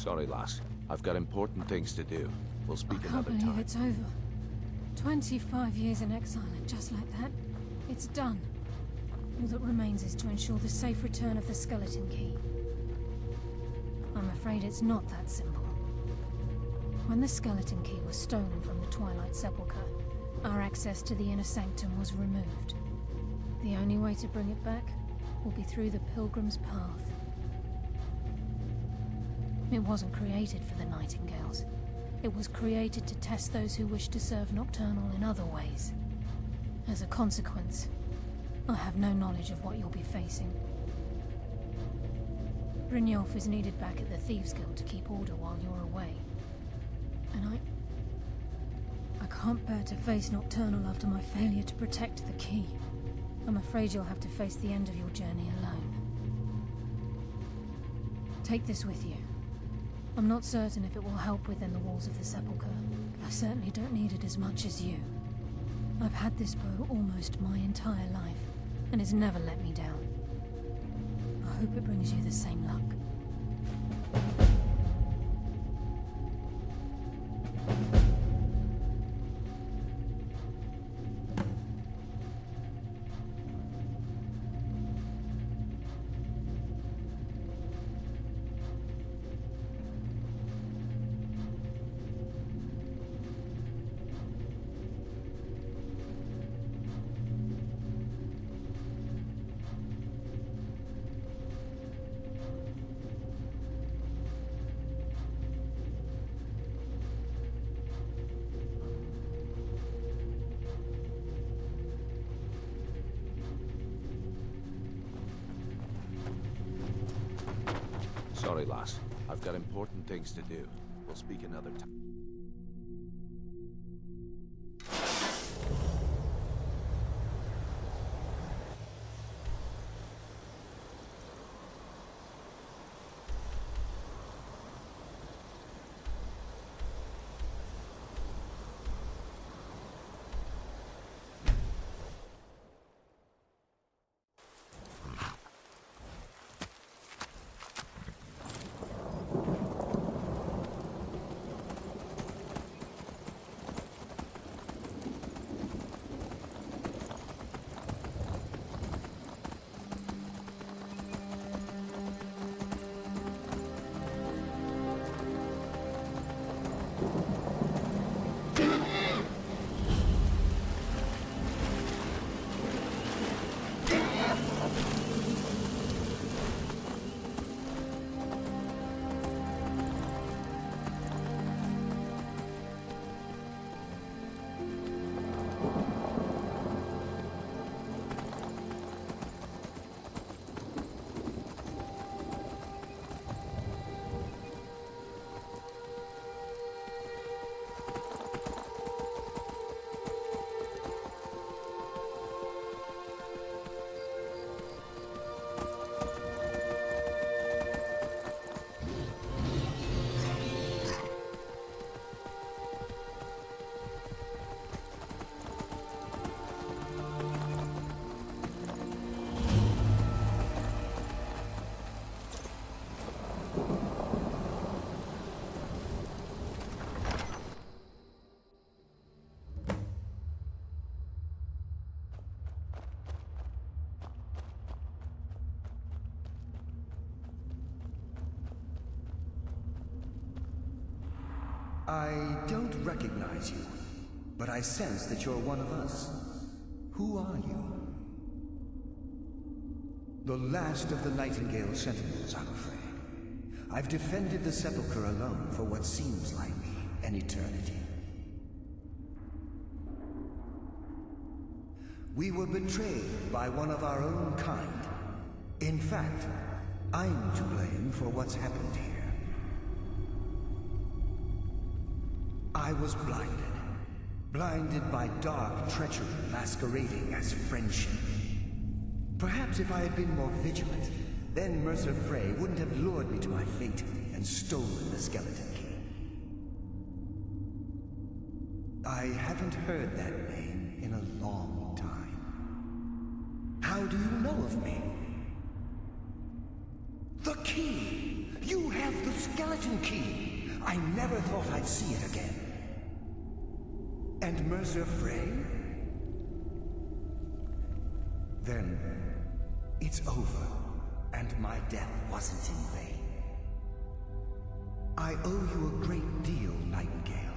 Sorry, lass. I've got important things to do. We'll speak I can't another believe time. it's over. 25 years in exile, and just like that, it's done. All that remains is to ensure the safe return of the skeleton key. I'm afraid it's not that simple. When the skeleton key was stolen from the Twilight Sepulchre, our access to the inner sanctum was removed. The only way to bring it back will be through the Pilgrim's Path. It wasn't created for the Nightingales. It was created to test those who wish to serve Nocturnal in other ways. As a consequence, I have no knowledge of what you'll be facing. Brynjolf is needed back at the Thieves Guild to keep order while you're away. And I can't bear to face Nocturnal after my failure to protect the key. I'm afraid you'll have to face the end of your journey alone. Take this with you. I'm not certain if it will help within the walls of the Sepulchre, but I certainly don't need it as much as you. I've had this bow almost my entire life, and it's never let me down. I hope it brings you the same luck. Sorry, lass. I've got important things to do. We'll speak another time. I don't recognize you, but I sense that you're one of us. Who are you? The last of the Nightingale Sentinels, I'm afraid. I've defended the Sepulchre alone for what seems like an eternity. We were betrayed by one of our own kind. In fact, I'm to blame for what's happened here. I was blinded by dark treachery masquerading as friendship. Perhaps if I had been more vigilant, then Mercer Frey wouldn't have lured me to my fate and stolen the skeleton key. I haven't heard that name in a long time. How do you know of me? The key! You have the skeleton key! I never thought I'd see it again. And Mercer Frey? Then, it's over, and my death wasn't in vain. I owe you a great deal, Nightingale.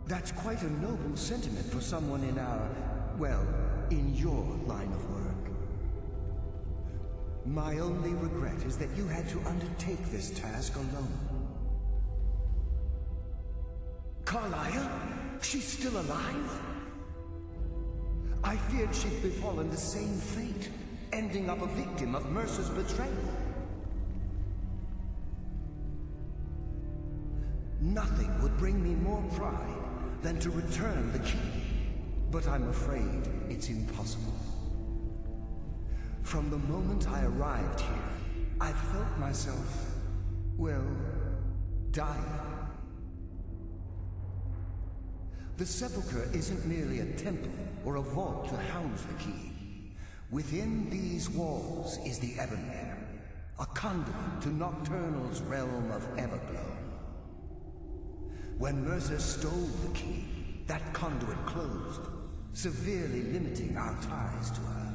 That's quite a noble sentiment for someone in our, well, in your line of work. My only regret is that you had to undertake this task alone. Carlisle? She's still alive? I feared she'd befallen the same fate, ending up a victim of Mercer's betrayal. Nothing would bring me more pride than to return the key, but I'm afraid it's impossible. From the moment I arrived here, I felt myself, well, dying. The Sepulchre isn't merely a temple or a vault to house the key. Within these walls is the Ebonmere, a conduit to Nocturnal's realm of Everglow. When Mercer stole the key, that conduit closed, severely limiting our ties to her.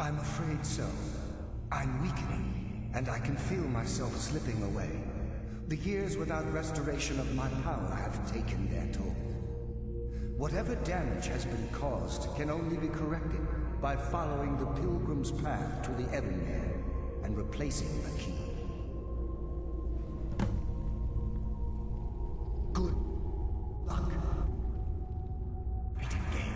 I'm afraid so. I'm weakening, and I can feel myself slipping away. The years without restoration of my power have taken their toll. Whatever damage has been caused can only be corrected by following the Pilgrim's path to the Ebonmere and replacing the key. Good luck, Nightingale.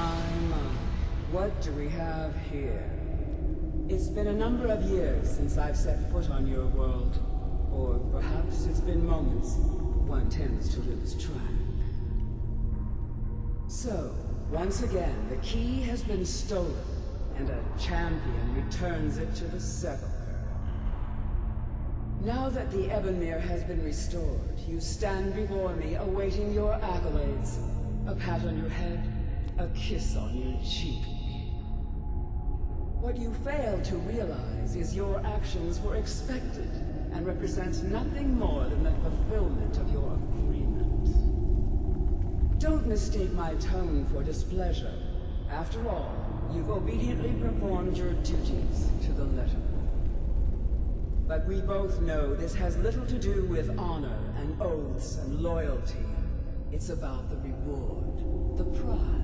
My. What do we have here? It's been a number of years since I've set foot on your world. Or perhaps it's been moments. One tends to lose track. So, once again, the key has been stolen, and a champion returns it to the sepulchre. Now that the Ebonmere has been restored, you stand before me awaiting your accolades. A pat on your head, a kiss on your cheek. What you fail to realize is your actions were expected and represent nothing more than the fulfillment of your agreement. Don't mistake my tone for displeasure. After all, you've obediently performed your duties to the letter. But we both know this has little to do with honor and oaths and loyalty. It's about the reward, the prize.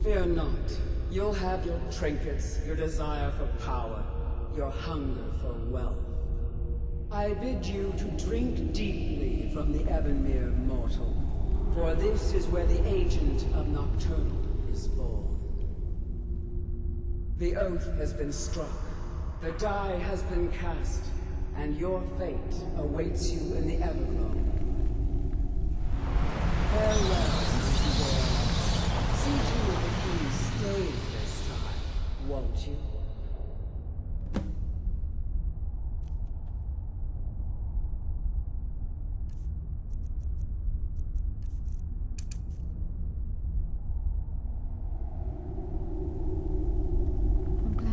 Fear not. You'll have your trinkets, your desire for power, your hunger for wealth. I bid you to drink deeply from the Ebonmere mortal, for this is where the agent of Nocturnal is born. The oath has been struck. The die has been cast, and your fate awaits you in the Everglow. Farewell, Nightingale. See to it that you stay this time, won't you?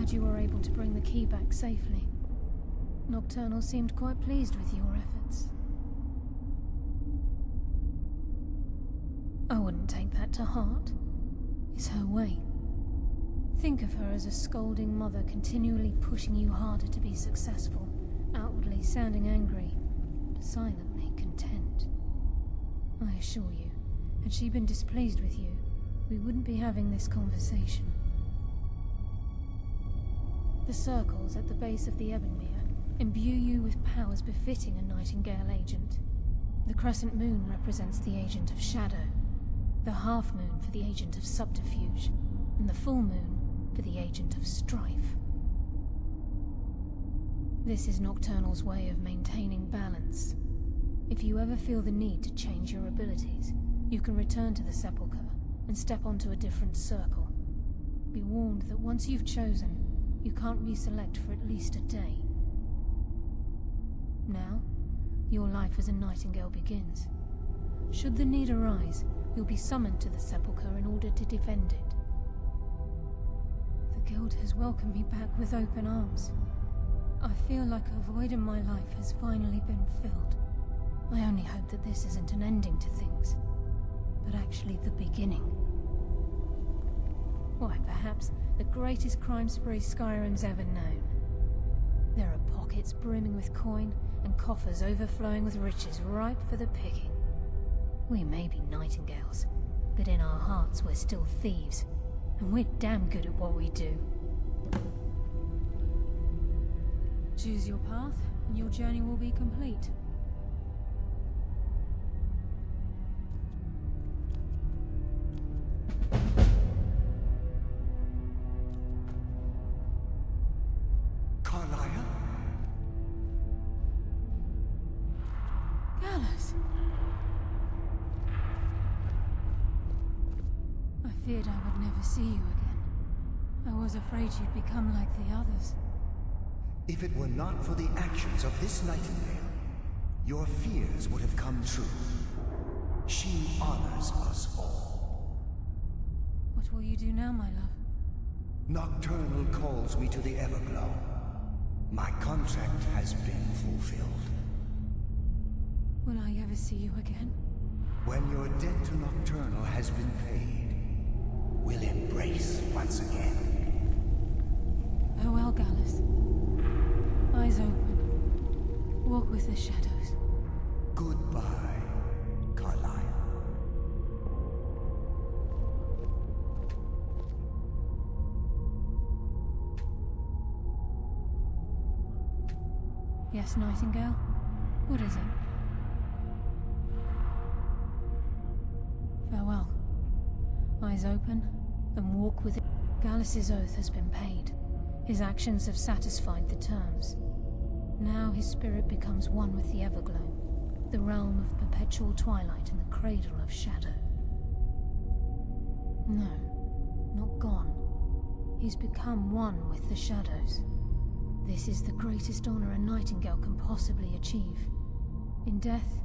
You were able to bring the key back safely. Nocturnal seemed quite pleased with your efforts. I wouldn't take that to heart. It's her way. Think of her as a scolding mother continually pushing you harder to be successful, outwardly sounding angry, but silently content. I assure you, had she been displeased with you, we wouldn't be having this conversation. The circles at the base of the Ebonmere imbue you with powers befitting a Nightingale agent. The crescent moon represents the agent of shadow, the half moon for the agent of subterfuge, and the full moon for the agent of strife. This is Nocturnal's way of maintaining balance. If you ever feel the need to change your abilities, you can return to the sepulchre and step onto a different circle. Be warned that once you've chosen, you can't reselect for at least a day. Now, your life as a Nightingale begins. Should the need arise, you'll be summoned to the sepulchre in order to defend it. The Guild has welcomed me back with open arms. I feel like a void in my life has finally been filled. I only hope that this isn't an ending to things, but actually the beginning. Why, perhaps the greatest crime spree Skyrim's ever known. There are pockets brimming with coin, and coffers overflowing with riches ripe for the picking. We may be Nightingales, but in our hearts we're still thieves, and we're damn good at what we do. Choose your path, and your journey will be complete. I feared I would never see you again. I was afraid you'd become like the others. If it were not for the actions of this Nightingale, your fears would have come true. She honors us all. What will you do now, my love? Nocturnal calls me to the Everglow. My contract has been fulfilled. Will I ever see you again? When your debt to Nocturnal has been paid, we'll embrace once again. Farewell, Gallus. Eyes open. Walk with the shadows. Goodbye, Carlyle. Yes, Nightingale? What is it? Farewell. Eyes open, and walk with it. Gallus's oath has been paid. His actions have satisfied the terms. Now his spirit becomes one with the Everglow, the realm of perpetual twilight and the cradle of shadow. No, not gone. He's become one with the shadows. This is the greatest honor a nightingale can possibly achieve. In death,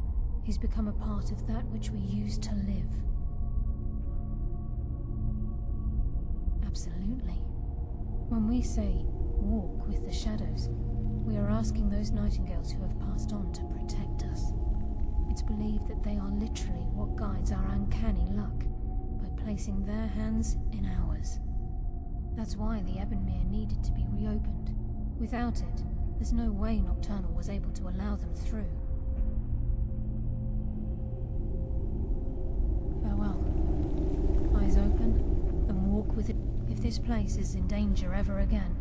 he's become a part of that which we used to live. Absolutely. When we say, walk with the shadows, we are asking those nightingales who have passed on to protect us. It's believed that they are literally what guides our uncanny luck, by placing their hands in ours. That's why the Ebonmere needed to be reopened. Without it, there's no way Nocturnal was able to allow them through. Farewell. Eyes open, and walk with it. If this place is in danger ever again,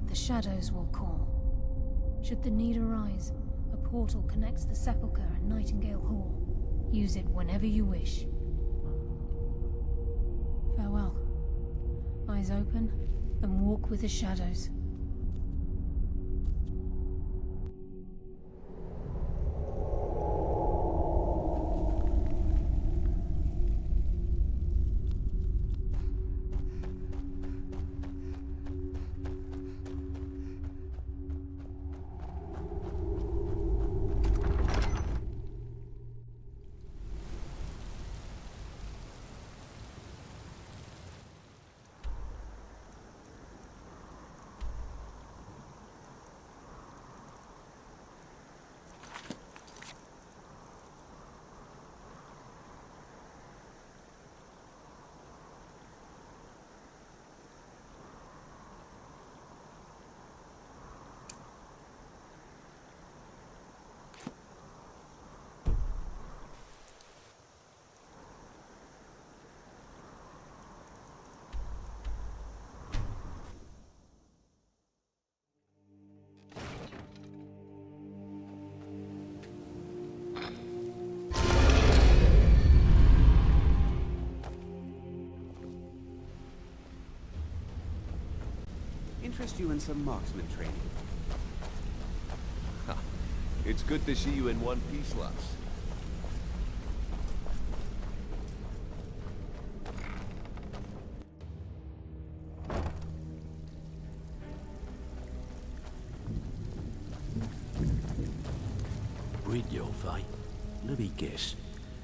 the shadows will call. Should the need arise, a portal connects the Sepulchre and Nightingale Hall. Use it whenever you wish. Farewell. Eyes open, and walk with the shadows. Interest you in some marksman training? It's good to see you in one piece, lass. Your fate. Let me guess.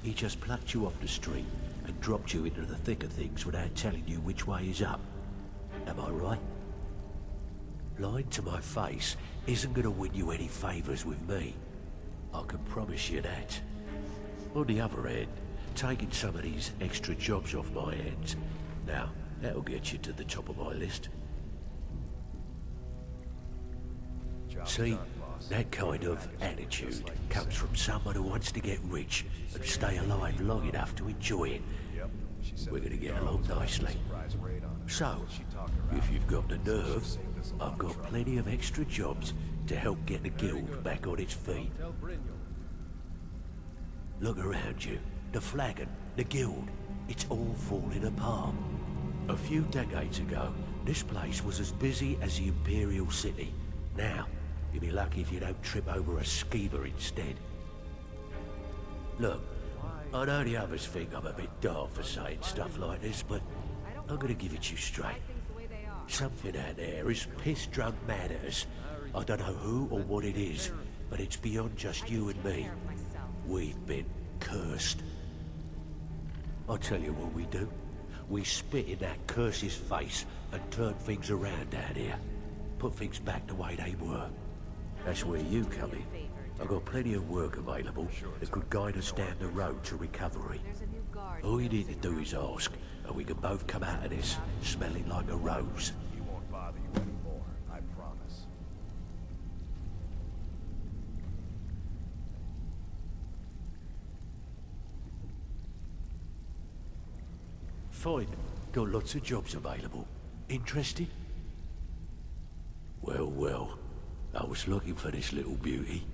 He just plucked you off the street and dropped you into the thick of things without telling you which way is up. Am I right? Lying to my face isn't going to win you any favours with me. I can promise you that. On the other hand, taking some of these extra jobs off my hands, now, that'll get you to the top of my list. See, that kind of attitude comes from someone who wants to get rich and stay alive long enough to enjoy it. We're gonna get along nicely. So, if you've got the nerve, I've got plenty of extra jobs to help get the guild back on its feet. Look around you. The flagon, the guild, it's all falling apart. A few decades ago, this place was as busy as the Imperial City. Now, you'll be lucky if you don't trip over a skeever instead. Look, I know the others think I'm a bit daft for saying stuff like this, but I'm gonna give it to you straight. Something out there is piss-drunk mad at us. I don't know who or what it is, but it's beyond just you and me. We've been cursed. I'll tell you what we do. We spit in that curse's face and turn things around out here. Put things back the way they were. That's where you come in. I've got plenty of work available that could guide us down the road to recovery. All you need to do is ask, and we can both come out of this smelling like a rose. He won't bother you anymore, I promise. Fine. Got lots of jobs available. Interested? Well, I was looking for this little beauty.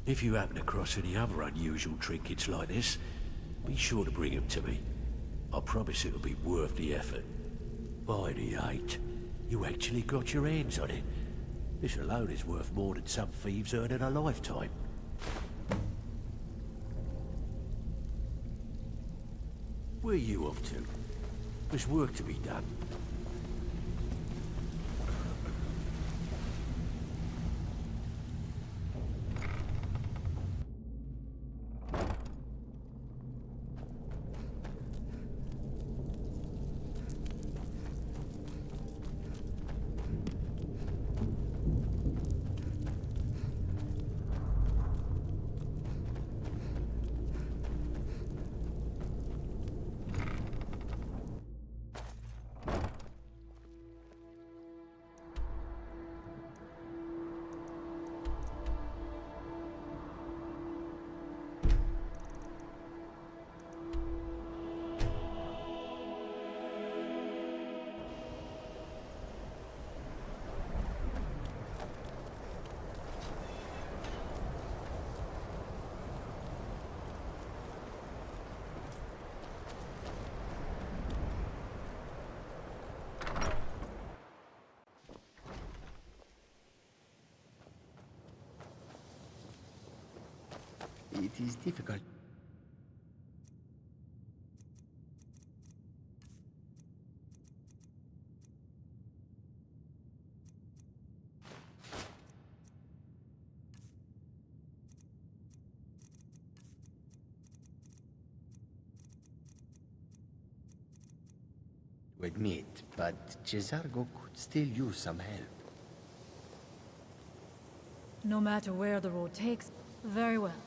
If you happen across any other unusual trinkets like this, be sure to bring them to me. I promise it'll be worth the effort. By the 8, you actually got your hands on it. This alone is worth more than some thieves earn in a lifetime. Where are you off to? There's work to be done. It is difficult. To admit, but Cesargo could still use some help. No matter where the road takes, very well.